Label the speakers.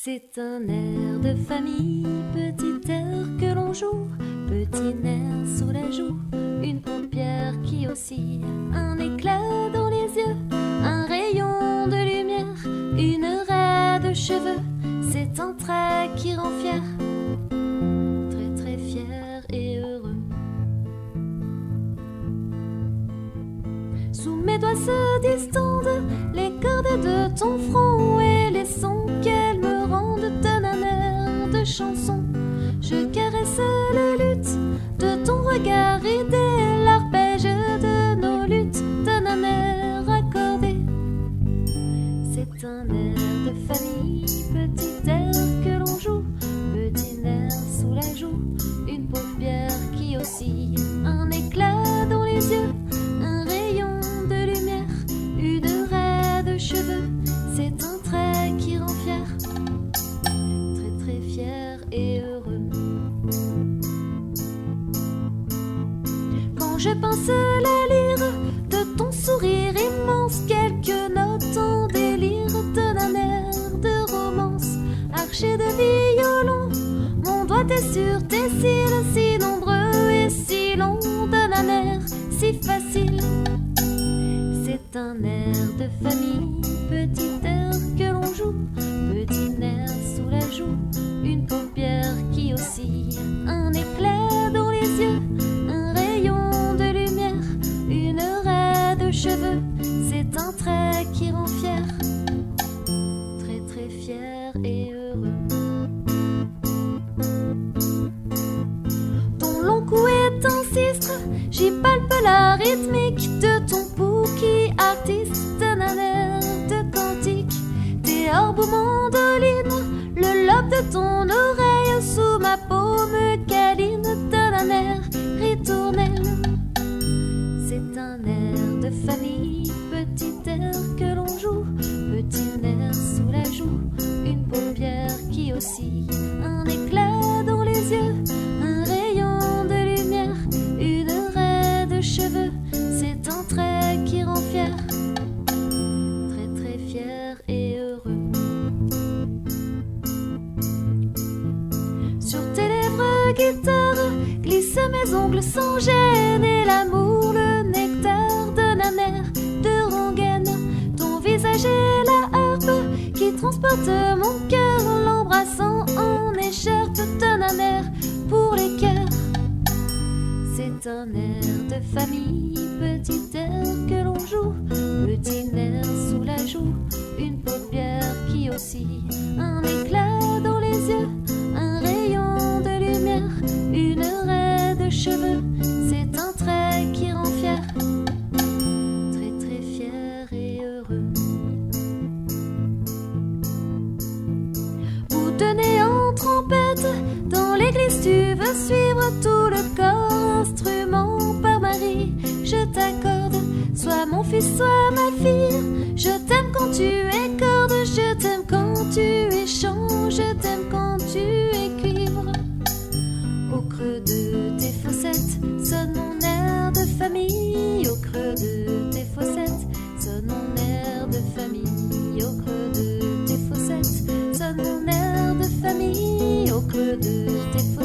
Speaker 1: C'est un air de famille, petit air que l'on joue, petit nerf sous la joue, une paupière qui oscille, un éclat dans les yeux, un rayon de lumière, une raie de cheveux, c'est un trait qui rend fier, très très fier et heureux. Sous mes doigts se distendent les cordes de ton front et les sons qu'elles me rendent d'un air de chanson. Je caresse le luth de ton regard idée, l'arpège de nos luttes d'un air accordé. C'est un air de famille, petit air que l'on joue, petit nerf sous la joue, une paupière qui oscille, un éclat dans les yeux, un rayon de lumière, une raie de cheveux, c'est un trait qui rend fier, très très fier et heureux. Quand je pince la lyre de ton sourire immense, quelques notes en délire d'un air de romance, arché de violon, mon doigt est sur tes cils, si nombreux et si long, d'un air si facile. C'est un air de famille, petit air que l'on joue, petit nerf sous la joue, une paupière qui oscille, un éclat dans les yeux, un rayon de lumière, une raie de cheveux, c'est un trait qui rend fier, très très fier et heureux. Ton long cou est un sistre, j'y palpe la rythmique de ton pouls qui artiste d'un air de cantique. Tes orbes mandoline, le lobe de ton oreille sous ma paume câline d'un air ritournelle. C'est un air de famille, petit air que l'on joue, petit nerf sous la joue, une paupière qui oscille, un éclat dans les yeux, un rayon de lumière, une raie de cheveux, c'est un trait qui rend fier, très très fier et heureux. Sur tes lèvres guitare glissent mes ongles sans gêne, et l'amour, le nectar d'un amer de rengaine. Ton visage est la harpe qui transporte mon cœur, l'embrassant en écharpe d'un amer pour les cœurs. C'est un air de famille, petit air que l'on joue, petit nerf sous la joue, une paupière qui oscille, un éclat dans les yeux, un rayon de lumière, une raie de cheveux, c'est un trait qui rend fier, très très fier et heureux. Boutonnée en trompette, dans l'église tu veux suivre tout le corps, instrument par Marie, je t'accorde, sois mon fils, sois ma fille, je t'aime quand tu es corde, je t'aime quand tu es chant, je t'aime quand tu es cuivre. Au creux de tes fossettes sonne mon air de famille, au creux de tes fossettes sonne mon air de famille, au creux de tes fossettes sonne mon air de famille, au creux de tes fossettes